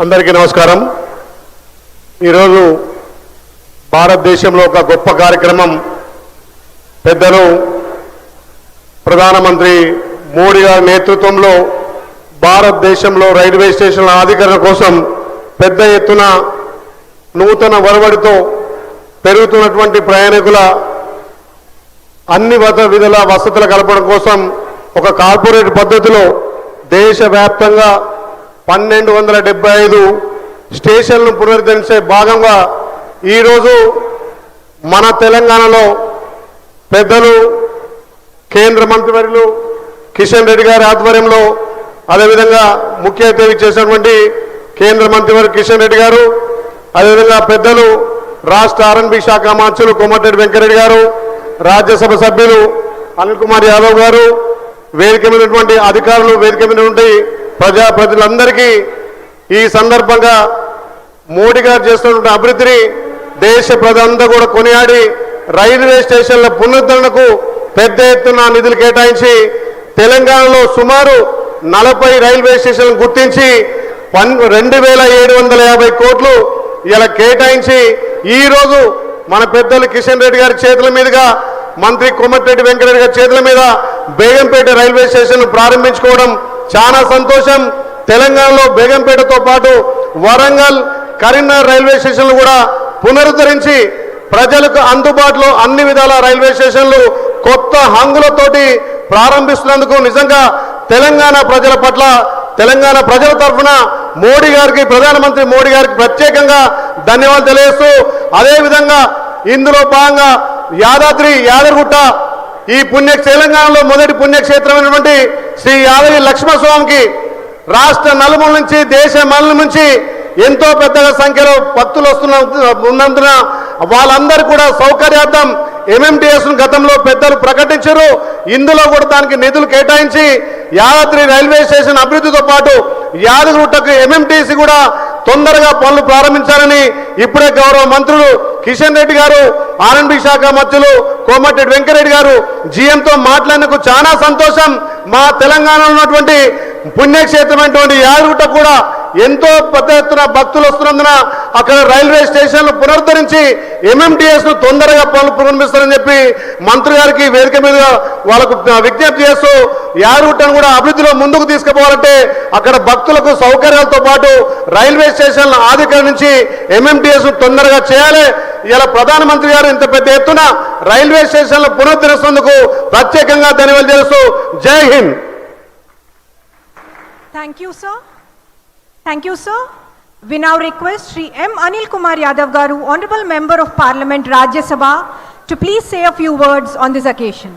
అందరికీ నమస్కారం. ఈరోజు భారతదేశంలో ఒక గొప్ప కార్యక్రమం పెద్దలు ప్రధానమంత్రి మోడీ గారి నేతృత్వంలో భారతదేశంలో రైల్వే స్టేషన్ల ఆధునీకరణ కోసం పెద్ద ఎత్తున నూతన ఒరవడితో పెరుగుతున్నటువంటి ప్రయాణికుల అన్ని విధాల వసతులు కల్పడం కోసం ఒక కార్పొరేట్ పద్ధతిలో దేశవ్యాప్తంగా 1275 స్టేషన్లను పునరుద్ధరించే భాగంగా ఈరోజు మన తెలంగాణలో పెద్దలు కేంద్ర మంత్రివర్యులు కిషన్ రెడ్డి గారి ఆధ్వర్యంలో అదేవిధంగా ముఖ్య అతిథి చేసినటువంటి కేంద్ర మంత్రివర్యులు కిషన్ రెడ్డి గారు, అదేవిధంగా పెద్దలు రాష్ట్ర ఆర్ఎండ్బి శాఖ మంత్రులు కోమటిరెడ్డి వెంకరెడ్డి గారు, రాజ్యసభ సభ్యులు అనిల్ కుమార్ యాదవ్ గారు, వేదిక మీద ఉన్నటువంటి అధికారులు, వేదిక మీద ఉండి ప్రజలందరికీ ఈ సందర్భంగా మోడీ గారు చేస్తున్నటువంటి అభివృద్ధిని దేశ ప్రజలంతా కూడా కొనియాడి రైల్వే స్టేషన్ల పునరుద్ధరణకు పెద్ద ఎత్తున నిధులు కేటాయించి తెలంగాణలో సుమారు 40 రైల్వే స్టేషన్లను గుర్తించి 2750 కోట్లు ఇలా కేటాయించి ఈరోజు మన పెద్దలు కిషన్ రెడ్డి గారి చేతుల మీదుగా మంత్రి కోమటిరెడ్డి వెంకరెడ్డి గారి చేతుల మీద బేగంపేట రైల్వే స్టేషన్ ప్రారంభించుకోవడం చాలా సంతోషం. తెలంగాణలో బేగంపేటతో పాటు వరంగల్, కరీంనగర్ రైల్వే స్టేషన్లు కూడా పునరుద్ధరించి ప్రజలకు అందుబాటులో అన్ని విధాల రైల్వే స్టేషన్లు కొత్త హంగులతోటి ప్రారంభిస్తున్నందుకు నిజంగా తెలంగాణ ప్రజల పట్ల, తెలంగాణ ప్రజల తరఫున మోడీ గారికి, ప్రధానమంత్రి మోడీ గారికి ప్రత్యేకంగా ధన్యవాదాలు తెలియజేస్తూ, అదేవిధంగా ఇందులో భాగంగా యాదగిరిగుట్ట ఈ తెలంగాణలో మొదటి పుణ్యక్షేత్రమైనటువంటి శ్రీ యాదగిరి లక్ష్మణస్వామికి రాష్ట్ర నలుమూల నుంచి, దేశ నలుమూల నుంచి ఎంతో పెద్దగా సంఖ్యలో భక్తులు ఉన్నందున వాళ్ళందరూ కూడా సౌకర్యార్థం ఎంఎంటీఎస్ గతంలో పెద్దలు ప్రకటించారు. ఇందులో కూడా దానికి నిధులు కేటాయించి యాదాద్రి రైల్వే స్టేషన్ అభివృద్ధితో పాటు యాదగిరిగుట్టకు ఎంఎంటీసీ కూడా తొందరగా పనులు ప్రారంభించాలని ఇప్పుడే గౌరవ మంత్రులు కిషన్ రెడ్డి గారు, ఆర్ఎండ్బి శాఖ మంత్రులు కోమటిరెడ్డి వెంకరెడ్డి గారు జీఎంతో మాట్లాడినందుకు చాలా సంతోషం. మా తెలంగాణలో ఉన్నటువంటి పుణ్యక్షేత్రమైనటువంటి యాదగిరిగుట్ట కూడా ఎంతో పెద్ద ఎత్తున భక్తులు వస్తున్నందున అక్కడ రైల్వే స్టేషన్లు పునరుద్ధరించి ఎంఎంటీఎస్ ను తొందరగా పనులు ప్రారంభిస్తారని చెప్పి మంత్రి గారికి వేదిక మీద వాళ్ళకు విజ్ఞప్తి చేస్తూ యాదగిరిగుట్టను కూడా అభివృద్ధిలో ముందుకు తీసుకుపోవాలంటే అక్కడ భక్తులకు సౌకర్యాలతో పాటు రైల్వే స్టేషన్ల ఆధునీకరించి ఎంఎంటీఎస్ ను తొందరగా చేయాలి. ఇలా ప్రధానమంత్రి గారు ఇంత పెద్ద ఎత్తున రైల్వే స్టేషన్లు పునరుద్ధరిస్తున్నందుకు ప్రత్యేకంగా ధన్యవాదాలు తెలుస్తూ జై Hind. Thank you, sir. Thank you, sir. We now request Shri M. Anil Kumar Yadav Garu, Honorable Member of Parliament, Rajya Sabha, to please say a few words on this occasion.